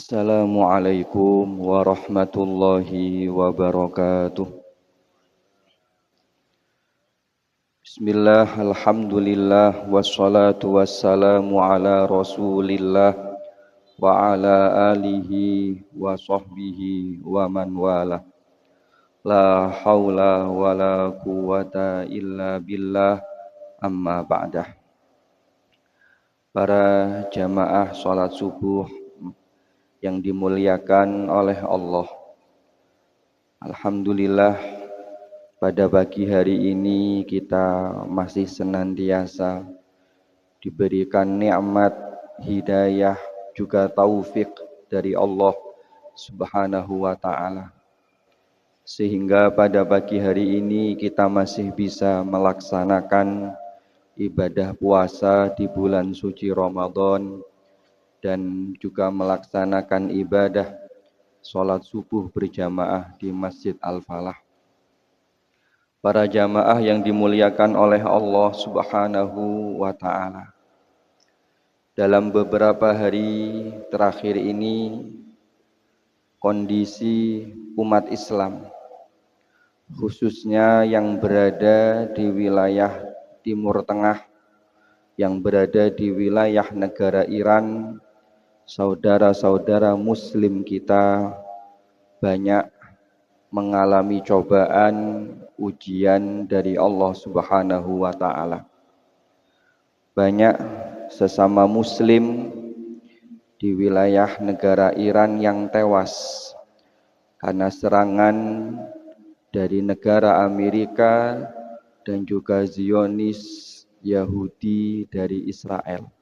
Assalamualaikum warahmatullahi wabarakatuh. Bismillah, alhamdulillah, wassalatu wassalamu ala rasulillah wa ala alihi wa sahbihi wa man wala. La hawla wa la quwata illa billah, amma ba'dah. Para jamaah salat subuh yang dimuliakan oleh Allah. Alhamdulillah, pada pagi hari ini kita masih senantiasa diberikan nikmat, hidayah, juga taufik dari Allah Subhanahu wa ta'ala. Sehingga pada pagi hari ini kita masih bisa melaksanakan ibadah puasa di bulan suci Ramadan dan juga melaksanakan ibadah sholat subuh berjamaah di Masjid Al-Falah. Para jamaah yang dimuliakan oleh Allah Subhanahu wa ta'ala. Dalam beberapa hari terakhir ini, kondisi umat Islam, khususnya yang berada di wilayah Timur Tengah, yang berada di wilayah negara Iran, saudara-saudara muslim kita banyak mengalami cobaan, ujian dari Allah Subhanahu wa ta'ala. Banyak sesama muslim di wilayah negara Iran yang tewas karena serangan dari negara Amerika dan juga Zionis Yahudi dari Israel.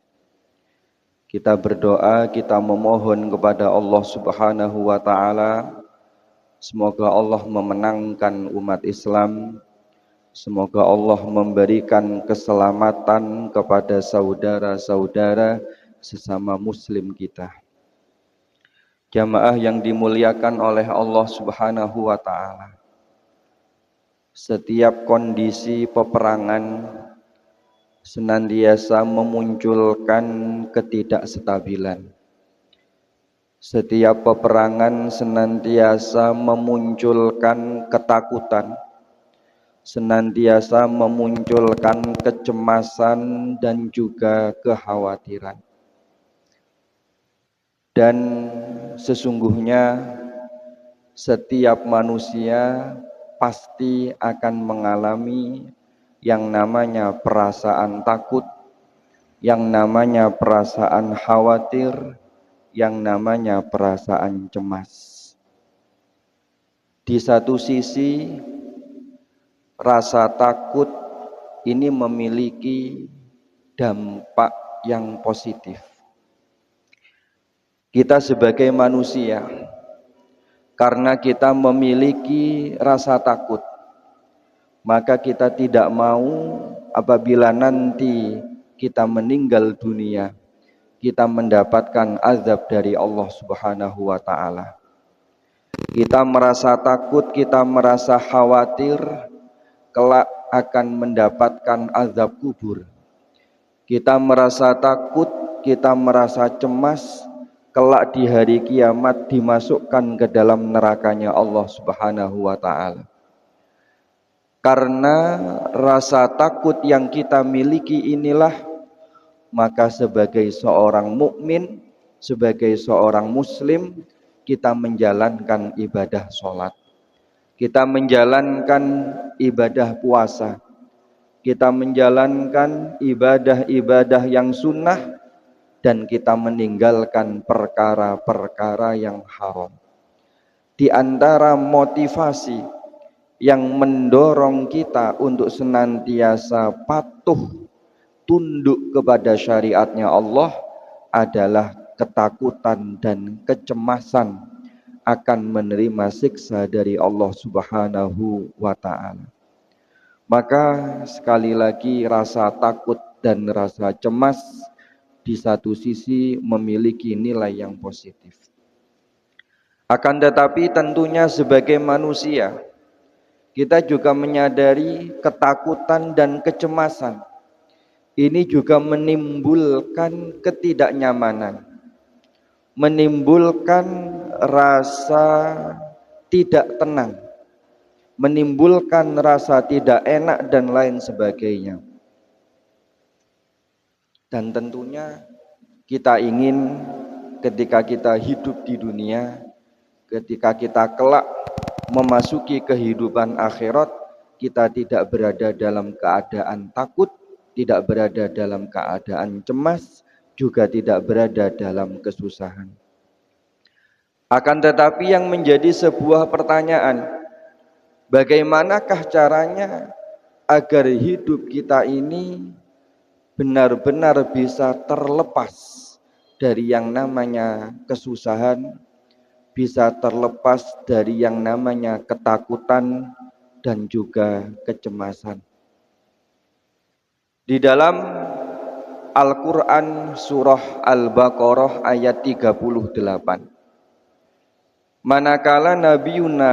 Kita berdoa, kita memohon kepada Allah Subhanahu wa ta'ala, semoga Allah memenangkan umat Islam, semoga Allah memberikan keselamatan kepada saudara-saudara sesama muslim kita. Jamaah yang dimuliakan oleh Allah Subhanahu wa ta'ala. Setiap kondisi peperangan senantiasa memunculkan ketidakstabilan. Setiap peperangan senantiasa memunculkan ketakutan, senantiasa memunculkan kecemasan dan juga kekhawatiran. Dan sesungguhnya setiap manusia pasti akan mengalami yang namanya perasaan takut, yang namanya perasaan khawatir, yang namanya perasaan cemas. Di satu sisi, rasa takut ini memiliki dampak yang positif. Kita sebagai manusia, karena kita memiliki rasa takut, maka kita tidak mau apabila nanti kita meninggal dunia, kita mendapatkan azab dari Allah Subhanahu wa ta'ala. Kita merasa takut, kita merasa khawatir kelak akan mendapatkan azab kubur. Kita merasa takut, kita merasa cemas kelak di hari kiamat dimasukkan ke dalam nerakanya Allah Subhanahu wa ta'ala. Karena rasa takut yang kita miliki inilah, maka sebagai seorang mukmin, sebagai seorang muslim, kita menjalankan ibadah sholat, kita menjalankan ibadah puasa, kita menjalankan ibadah-ibadah yang sunnah, dan kita meninggalkan perkara-perkara yang haram. Di antara motivasi yang mendorong kita untuk senantiasa patuh tunduk kepada syariatnya Allah adalah ketakutan dan kecemasan akan menerima siksa dari Allah Subhanahu wa ta'ala. Maka sekali lagi rasa takut dan rasa cemas di satu sisi memiliki nilai yang positif. Akan tetapi tentunya sebagai manusia, kita juga menyadari ketakutan dan kecemasan ini juga menimbulkan ketidaknyamanan. menimbulkan rasa tidak tenang, menimbulkan rasa tidak enak dan lain sebagainya. Dan tentunya kita ingin ketika kita hidup di dunia, ketika kita kelak memasuki kehidupan akhirat, kita tidak berada dalam keadaan takut, tidak berada dalam keadaan cemas, juga tidak berada dalam kesusahan. Akan tetapi yang menjadi sebuah pertanyaan, bagaimanakah caranya agar hidup kita ini benar-benar bisa terlepas dari yang namanya kesusahan, bisa terlepas dari yang namanya ketakutan dan juga kecemasan. Di dalam Al-Quran surah Al-Baqarah ayat 38, manakala Nabiuna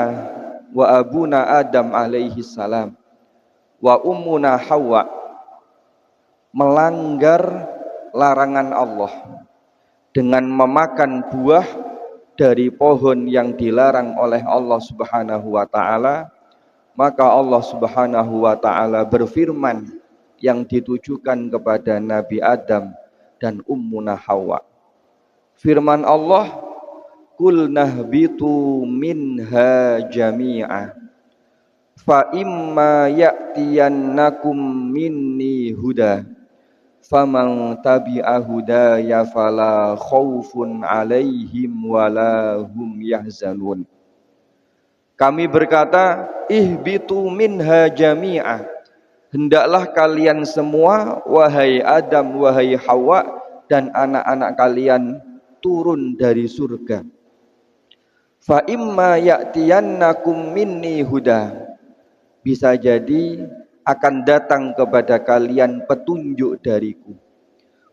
wa abuna Adam alaihi salam wa ummuna Hawa melanggar larangan Allah dengan memakan buah dari pohon yang dilarang oleh Allah Subhanahu wa taala, maka Allah Subhanahu wa taala berfirman yang ditujukan kepada Nabi Adam dan ummuna Hawa. Firman Allah, "Qul nahbitu minha jami'a fa imma ya'tiyannakum minni huda faman tabi'a hudaya fala khaufun 'alaihim wala hum yahzanun." Kami berkata, ihbitu minha jami'a, hendaklah kalian semua, wahai Adam, wahai Hawa, dan anak-anak kalian turun dari surga. Fa imma ya'tiyannakum minni huda, bisa jadi akan datang kepada kalian petunjuk dariku.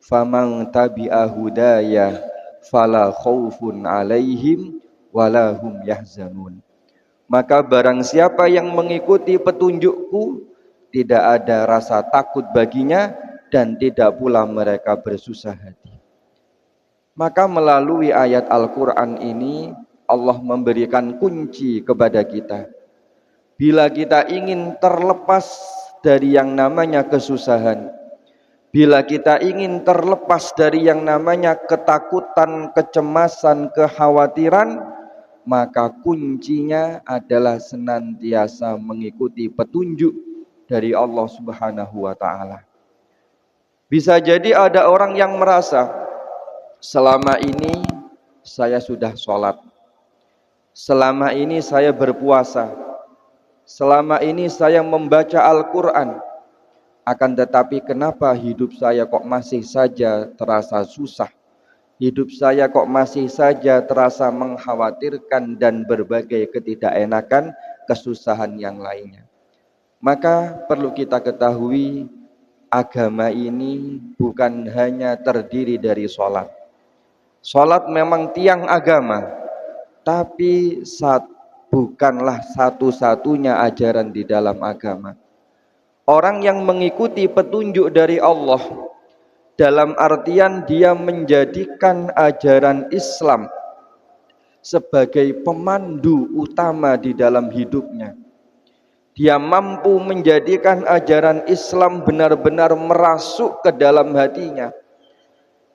Faman tabi'a hudaya fala khaufun 'alaihim wala hum yahzanun. Maka barang siapa yang mengikuti petunjukku, tidak ada rasa takut baginya dan tidak pula mereka bersusah hati. Maka melalui ayat Al-Quran ini Allah memberikan kunci kepada kita. Bila kita ingin terlepas dari yang namanya kesusahan, bila kita ingin terlepas dari yang namanya ketakutan, kecemasan, kekhawatiran, maka kuncinya adalah senantiasa mengikuti petunjuk dari Allah Subhanahu wa taala. Bisa jadi ada orang yang merasa, selama ini saya sudah sholat, selama ini saya berpuasa, selama ini saya membaca Al-Quran, akan tetapi kenapa hidup saya kok masih saja terasa susah, hidup saya kok masih saja terasa mengkhawatirkan dan berbagai ketidakenakan, kesusahan yang lainnya. Maka perlu kita ketahui, agama ini bukan hanya terdiri dari sholat. Sholat memang tiang agama, tapi bukanlah satu-satunya ajaran di dalam agama. Orang yang mengikuti petunjuk dari Allah, dalam artian dia menjadikan ajaran Islam sebagai pemandu utama di dalam hidupnya. Dia mampu menjadikan ajaran Islam benar-benar merasuk ke dalam hatinya.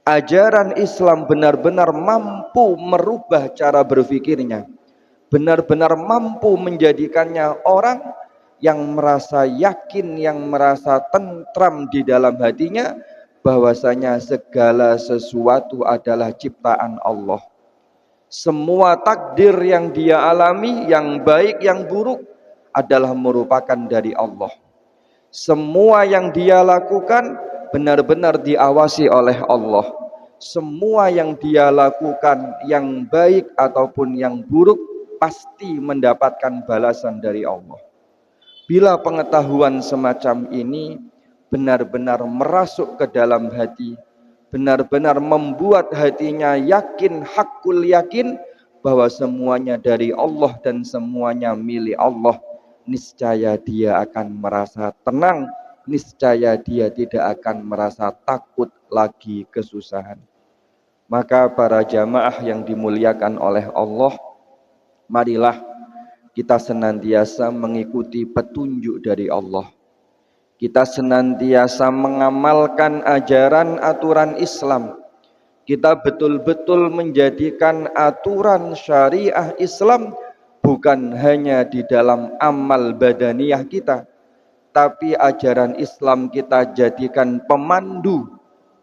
Ajaran Islam benar-benar mampu merubah cara berpikirnya. Benar-benar mampu menjadikannya orang yang merasa yakin, yang merasa tentram di dalam hatinya, bahwasanya segala sesuatu adalah ciptaan Allah. Semua takdir yang dia alami, yang baik, yang buruk, adalah merupakan dari Allah. Semua yang dia lakukan benar-benar diawasi oleh Allah. Semua yang dia lakukan, yang baik ataupun yang buruk, pasti mendapatkan balasan dari Allah. Bila pengetahuan semacam ini benar-benar merasuk ke dalam hati, benar-benar membuat hatinya yakin, hakul yakin bahwa semuanya dari Allah dan semuanya milik Allah, niscaya dia akan merasa tenang, niscaya dia tidak akan merasa takut lagi kesusahan. Maka para jamaah yang dimuliakan oleh Allah, marilah kita senantiasa mengikuti petunjuk dari Allah. Kita senantiasa mengamalkan ajaran aturan Islam. Kita betul-betul menjadikan aturan syariah Islam bukan hanya di dalam amal badaniyah kita, tapi ajaran Islam kita jadikan pemandu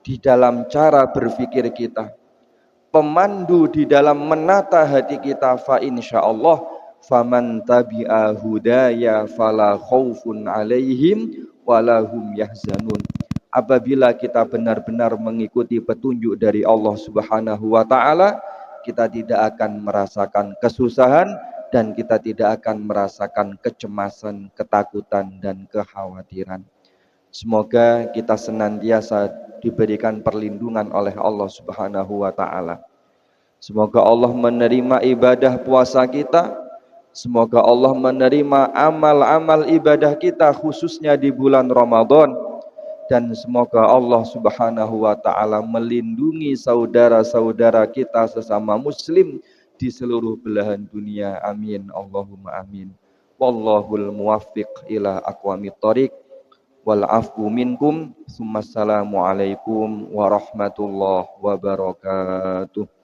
di dalam cara berpikir kita, pemandu di dalam menata hati kita. Fa insyaallah faman tabi'a hudaya fala khaufun alaihim walahum yahzanun. Apabila kita benar-benar mengikuti petunjuk dari Allah Subhanahu wa taala, kita tidak akan merasakan kesusahan dan kita tidak akan merasakan kecemasan, ketakutan dan kekhawatiran. Semoga kita senantiasa diberikan perlindungan oleh Allah Subhanahu wa taala. Semoga Allah menerima ibadah puasa kita. Semoga Allah menerima amal-amal ibadah kita khususnya di bulan Ramadan. Dan semoga Allah Subhanahu wa taala melindungi saudara-saudara kita sesama muslim di seluruh belahan dunia. Amin Allahumma amin. Wallahul muwaffiq ila aqwamit thoriq. Wal afu minkum. Assalamualaikum warahmatullahi wabarakatuh.